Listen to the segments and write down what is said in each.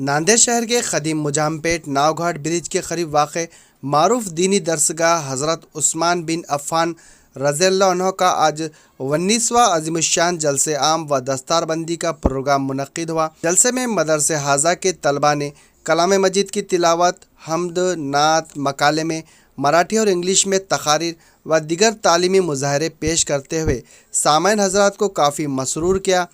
ناندیڑ شہر کے قدیم مجام پیٹ ناؤ گھاٹ برج کے قریب واقع معروف دینی درسگاہ حضرت عثمان بن عفان رضی اللہ عنہ کا آج 19واں عظیم الشان جلسہ عام و دستار بندی کا پروگرام منعقد ہوا۔ جلسے میں مدرسہ حاضہ کے طلباء نے کلام مجید کی تلاوت، حمد، نعت، مکالمے، مراٹھی اور انگلش میں تقاریر و دیگر تعلیمی مظاہرے پیش کرتے ہوئے سامعین حضرات کو کافی مسرور کیا۔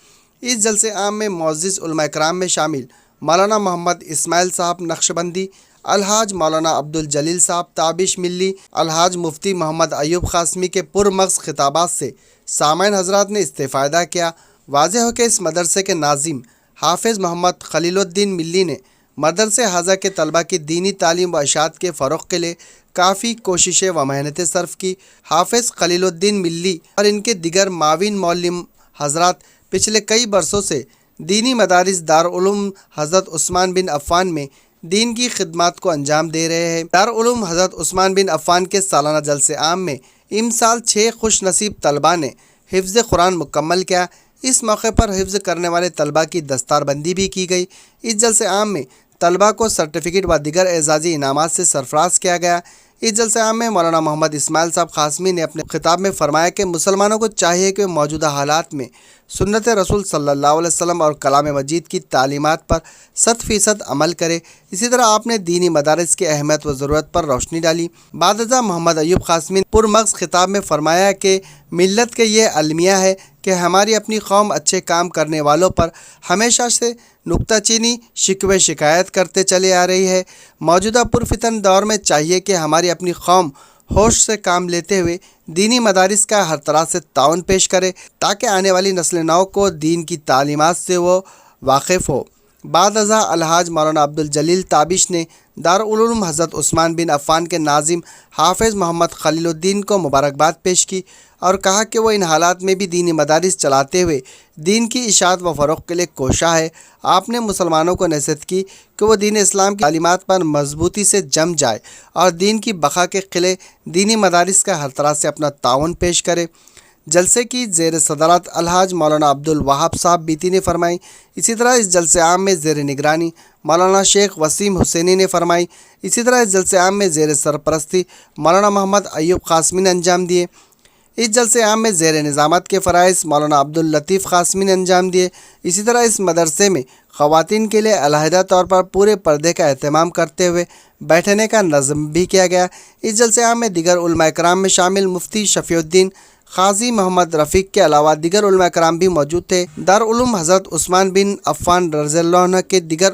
اس جلسہ عام میں معزز علماء کرام میں شامل مولانا محمد اسماعیل صاحب نقشبندی، الحاج مولانا عبدالجلیل صاحب تابش ملی، الحاج مفتی محمد ایوب قاسمی کے پرمغز خطابات سے سامعین حضرات نے استفادہ کیا۔ واضح ہو کہ اس مدرسے کے ناظم حافظ محمد خلیل الدین ملی نے مدرسہ حاضہ کے طلباء کی دینی تعلیم و اشاعت کے فروغ کے لیے کافی کوششیں و محنتیں صرف کی۔ حافظ خلیل الدین ملی اور ان کے دیگر معاون معلم حضرات پچھلے کئی برسوں سے دینی مدارس دارالعلوم حضرت عثمان بن عفان میں دین کی خدمات کو انجام دے رہے ہیں۔ دارالعلوم حضرت عثمان بن عفان کے سالانہ جلسہ عام میں امسال 6 خوش نصیب طلباء نے حفظ قرآن مکمل کیا۔ اس موقع پر حفظ کرنے والے طلباء کی دستار بندی بھی کی گئی۔ اس جلسہ عام میں طلباء کو سرٹیفکیٹ و دیگر اعزازی انعامات سے سرفراز کیا گیا۔ اس جلسہ عام میں مولانا محمد اسماعیل صاحب قاسمی نے اپنے خطاب میں فرمایا کہ مسلمانوں کو چاہیے کہ موجودہ حالات میں سنت رسول صلی اللہ علیہ وسلم اور کلام مجید کی تعلیمات پر 100% عمل کرے۔ اسی طرح آپ نے دینی مدارس کی اہمیت و ضرورت پر روشنی ڈالی۔ بعد ازاں محمد ایوب قاسمی نے پرمغز خطاب میں فرمایا کہ ملت کے یہ المیہ ہے کہ ہماری اپنی قوم اچھے کام کرنے والوں پر ہمیشہ سے نکتہ چینی، شکوے شکایت کرتے چلے آ رہی ہے۔ موجودہ پرفتن دور میں چاہیے کہ ہماری اپنی قوم ہوش سے کام لیتے ہوئے دینی مدارس کا ہر طرح سے تعاون پیش کرے تاکہ آنے والی نسل نو کو دین کی تعلیمات سے وہ واقف ہو۔ بعد ازاں الحاج مولانا عبدالجلیل تابش نے دارالعلوم حضرت عثمان بن عفان کے ناظم حافظ محمد خلیل الدین کو مبارکباد پیش کی اور کہا کہ وہ ان حالات میں بھی دینی مدارس چلاتے ہوئے دین کی اشاعت و فروغ کے لیے کوشاں ہے۔ آپ نے مسلمانوں کو نصیحت کی کہ وہ دین اسلام کی تعلیمات پر مضبوطی سے جم جائے اور دین کی بقا کے قلعے دینی مدارس کا ہر طرح سے اپنا تعاون پیش کرے۔ جلسے کی زیر صدارت الحاج مولانا عبدالوہاب صاحب بیتی نے فرمائی۔ اسی طرح اس جلسے عام میں زیر نگرانی مولانا شیخ وسیم حسینی نے فرمائی۔ اسی طرح اس جلسے عام میں زیر سرپرستی مولانا محمد ایوب قاسمی نے انجام دیے۔ اس جلسے عام میں زیر نظامت کے فرائض مولانا عبداللطیف قاسمی نے انجام دیے۔ اسی طرح اس مدرسے میں خواتین کے لیے علیحدہ طور پر پورے پردے کا اہتمام کرتے ہوئے بیٹھنے کا نظم بھی کیا گیا۔ اس جلسے عام میں دیگر علماء کرام میں شامل مفتی شفیع الدین قاضی محمد رفیق کے علاوہ دیگر علماء کرام بھی موجود تھے۔ دارالعلوم حضرت عثمان بن عفان رضی اللہ عنہ کے دیگر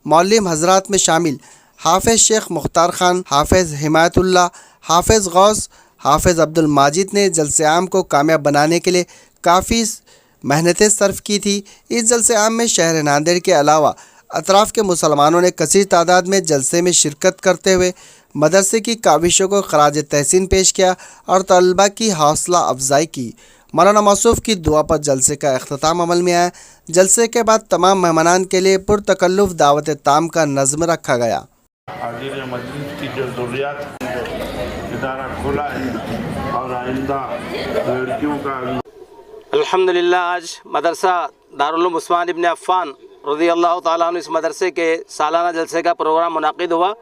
معلم حضرات میں شامل حافظ شیخ مختار خان، حافظ حمایت اللہ، حافظ غوث، حافظ عبدالماجد نے جلسہ عام کو کامیاب بنانے کے لیے کافی محنتیں صرف کی تھی۔ اس جلسہ عام میں شہر ناندیڑ کے علاوہ اطراف کے مسلمانوں نے کثیر تعداد میں جلسے میں شرکت کرتے ہوئے مدرسے کی کاوشوں کو خراج تحسین پیش کیا اور طلباء کی حوصلہ افزائی کی۔ مولانا موصوف کی دعا پر جلسے کا اختتام عمل میں آیا۔ جلسے کے بعد تمام مہمانان کے لیے پرتکلف دعوت تام کا نظم رکھا گیا۔ حاضر مجلس کی جو ضروریات ادارہ کھولا ہے اور آئندہ لڑکیوں کا الحمدللہ آج مدرسہ دارالعلوم عثمان ابن عفان رضی اللہ تعالیٰ عنہ اس مدرسے کے سالانہ جلسے کا پروگرام منعقد ہوا،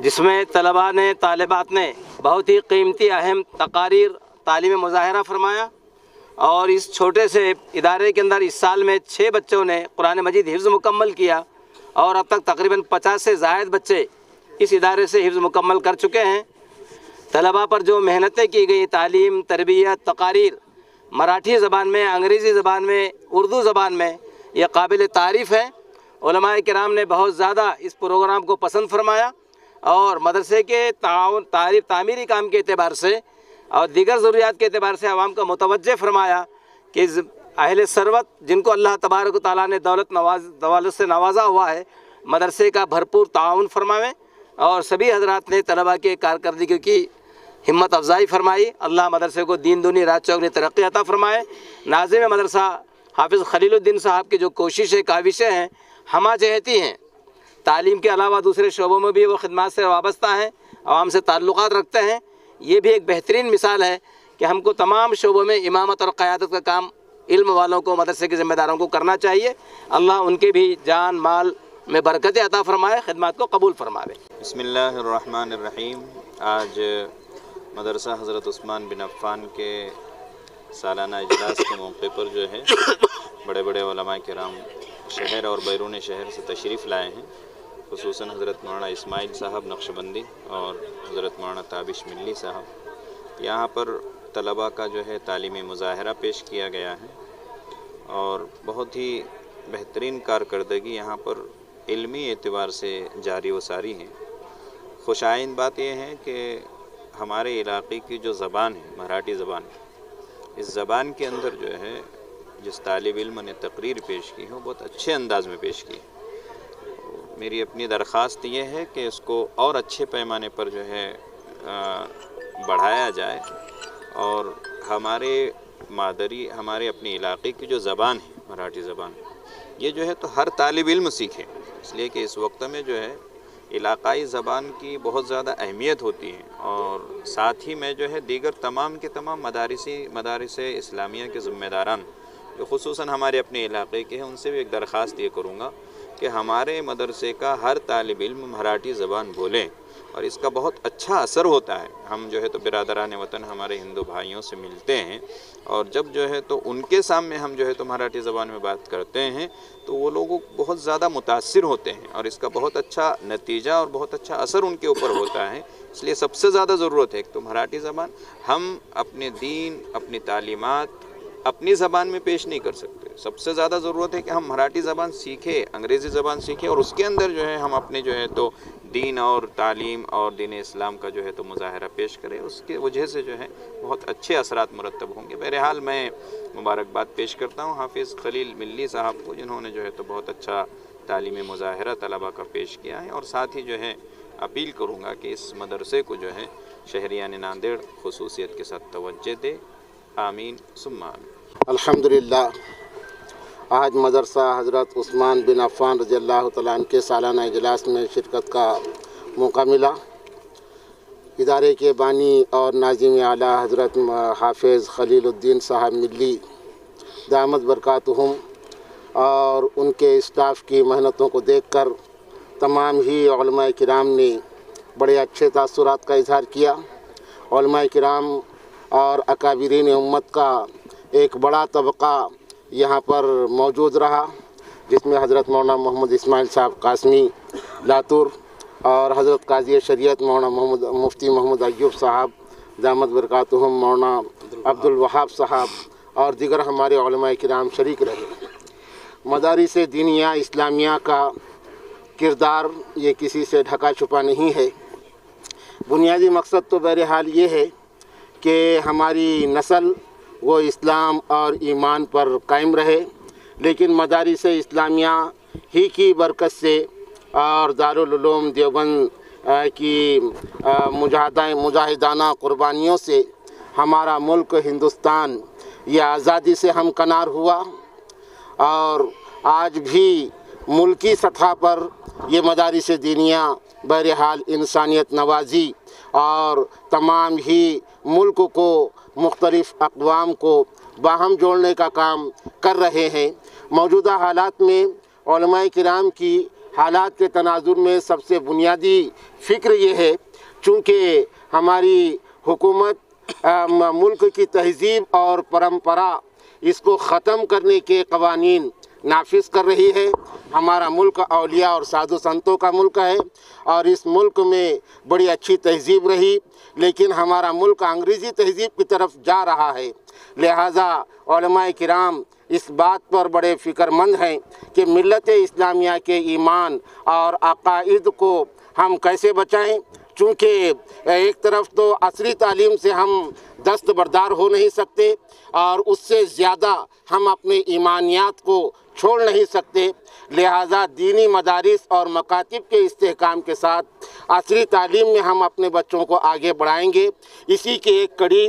جس میں طلباء نے، طالبات نے بہت ہی قیمتی اہم تقاریر، تعلیم مظاہرہ فرمایا اور اس چھوٹے سے ادارے کے اندر اس سال میں 6 بچوں نے قرآن مجید حفظ مکمل کیا اور اب تک تقریباً 50 سے زائد بچے اس ادارے سے حفظ مکمل کر چکے ہیں۔ طلباء پر جو محنتیں کی گئی، تعلیم، تربیت، تقاریر مراٹھی زبان میں، انگریزی زبان میں، اردو زبان میں، یہ قابل تعریف ہے۔ علماء کرام نے بہت زیادہ اس پروگرام کو پسند فرمایا اور مدرسے کے تعمیری کام کے اعتبار سے اور دیگر ضروریات کے اعتبار سے عوام کا متوجہ فرمایا کہ اہل ثروت جن کو اللہ تبارک و تعالیٰ نے دولت سے نوازا ہوا ہے، مدرسے کا بھرپور تعاون فرمائیں اور سبھی حضرات نے طلباء کے کارکردگی کی ہمت افزائی فرمائی۔ اللہ مدرسے کو دین دنیا رات چوگنی ترقی عطا فرمائے۔ ناظم مدرسہ حافظ خلیل الدین صاحب کی جو کوششیں، کاوشیں ہیں، ہمہ جہتی ہیں۔ تعلیم کے علاوہ دوسرے شعبوں میں بھی وہ خدمات سے وابستہ ہیں، عوام سے تعلقات رکھتے ہیں۔ یہ بھی ایک بہترین مثال ہے کہ ہم کو تمام شعبوں میں امامت اور قیادت کا کام علم والوں کو، مدرسے کے ذمہ داروں کو کرنا چاہیے۔ اللہ ان کے بھی جان مال میں برکت عطا فرمائے، خدمات کو قبول فرمائے۔ بسم اللہ الرحمن الرحیم۔ آج مدرسہ حضرت عثمان بن عفان کے سالانہ اجلاس کے موقع پر جو ہے بڑے بڑے علماء کرام شہر اور بیرون شہر سے تشریف لائے ہیں، خصوصاً حضرت مولانا اسماعیل صاحب نقشبندی اور حضرت مولانا تابش ملی صاحب۔ یہاں پر طلباء کا جو ہے تعلیمی مظاہرہ پیش کیا گیا ہے اور بہت ہی بہترین کارکردگی یہاں پر علمی اعتبار سے جاری و ساری ہے۔ خوش آئند بات یہ ہے کہ ہمارے علاقے کی جو زبان ہے، مراٹھی زبان، اس زبان کے اندر جو ہے جس طالب علم نے تقریر پیش کی ہے وہ بہت اچھے انداز میں پیش کی ہے۔ میری اپنی درخواست یہ ہے کہ اس کو اور اچھے پیمانے پر جو ہے بڑھایا جائے اور ہمارے ہمارے اپنے علاقے کی جو زبان ہے مراٹھی زبان، یہ جو ہے تو ہر طالب علم سیکھے، اس لیے کہ اس وقت میں جو ہے علاقائی زبان کی بہت زیادہ اہمیت ہوتی ہے، اور ساتھ ہی میں جو ہے دیگر تمام کے تمام مدارس اسلامیہ کے ذمہ داران جو خصوصاً ہمارے اپنے علاقے کے ہیں ان سے بھی ایک درخواست یہ کروں گا کہ ہمارے مدرسے کا ہر طالب علم مراٹھی زبان بولیں، اور اس کا بہت اچھا اثر ہوتا ہے۔ ہم جو ہے تو برادران وطن ہمارے ہندو بھائیوں سے ملتے ہیں، اور جب جو ہے تو ان کے سامنے ہم جو ہے تو مراٹھی زبان میں بات کرتے ہیں تو وہ لوگ بہت زیادہ متاثر ہوتے ہیں، اور اس کا بہت اچھا نتیجہ اور بہت اچھا اثر ان کے اوپر ہوتا ہے۔ اس لیے سب سے زیادہ ضرورت ہے ایک تو مراٹھی زبان، ہم اپنے دین، اپنی تعلیمات اپنی زبان میں پیش نہیں کر سکتے، سب سے زیادہ ضرورت ہے کہ ہم مراٹھی زبان سیکھیں، انگریزی زبان سیکھیں، اور اس کے اندر جو ہے ہم اپنے جو ہے تو دین اور تعلیم اور دین اسلام کا جو ہے تو مظاہرہ پیش کریں، اس کی وجہ سے جو ہے بہت اچھے اثرات مرتب ہوں گے۔ بہرحال میں مبارکباد پیش کرتا ہوں حافظ خلیل ملی صاحب کو، جنہوں نے جو ہے تو بہت اچھا تعلیمی مظاہرہ طلباء کا پیش کیا ہے، اور ساتھ ہی جو ہے اپیل کروں گا کہ اس مدرسے کو جو ہے شہریان ناندیڑ خصوصیت کے ساتھ توجہ دے۔ آمین ثم آمین۔ الحمدللہ، آج مدرسہ حضرت عثمان بن عفان رضی اللہ تعالیٰ عنہ کے سالانہ اجلاس میں شرکت کا موقع ملا۔ ادارے کے بانی اور ناظم اعلیٰ حضرت حافظ خلیل الدین صاحب ملی دامت برکاتہم اور ان کے اسٹاف کی محنتوں کو دیکھ کر تمام ہی علماء کرام نے بڑے اچھے تاثرات کا اظہار کیا۔ علماء کرام اور اکابرین امت کا ایک بڑا طبقہ یہاں پر موجود رہا، جس میں حضرت مولانا محمد اسماعیل صاحب قاسمی لاتور اور حضرت قاضی شریعت مولانا مفتی محمد ایوب صاحب دامت برکاتہم، مولانا عبد الوہاب صاحب اور دیگر ہمارے علماء کرام شریک رہے۔ مدارس دینیہ اسلامیہ کا کردار یہ کسی سے ڈھکا چھپا نہیں ہے۔ بنیادی مقصد تو بہرحال یہ ہے کہ ہماری نسل وہ اسلام اور ایمان پر قائم رہے، لیکن مدارس اسلامیہ ہی کی برکت سے اور دارالعلوم دیوبند کی مجاہدانہ قربانیوں سے ہمارا ملک ہندوستان یہ آزادی سے ہمکنار ہوا، اور آج بھی ملکی سطح پر یہ مدارس دینیہ بہرحال انسانیت نوازی اور تمام ہی ملک کو مختلف اقوام کو باہم جوڑنے کا کام کر رہے ہیں۔ موجودہ حالات میں علماء کرام کی حالات کے تناظر میں سب سے بنیادی فکر یہ ہے، چونکہ ہماری حکومت ملک کی تہذیب اور پرمپرا اس کو ختم کرنے کے قوانین نافذ کر رہی ہے۔ ہمارا ملک اولیاء اور سادھو سنتوں کا ملک ہے، اور اس ملک میں بڑی اچھی تہذیب رہی، لیکن ہمارا ملک انگریزی تہذیب کی طرف جا رہا ہے۔ لہٰذا علماء کرام اس بات پر بڑے فکر مند ہیں کہ ملت اسلامیہ کے ایمان اور عقائد کو ہم کیسے بچائیں، چونکہ ایک طرف تو عصری تعلیم سے ہم دستبردار ہو نہیں سکتے، اور اس سے زیادہ ہم اپنے ایمانیات کو چھوڑ نہیں سکتے۔ لہٰذا دینی مدارس اور مکاتب کے استحکام کے ساتھ عصری تعلیم میں ہم اپنے بچوں کو آگے بڑھائیں گے۔ اسی کی ایک کڑی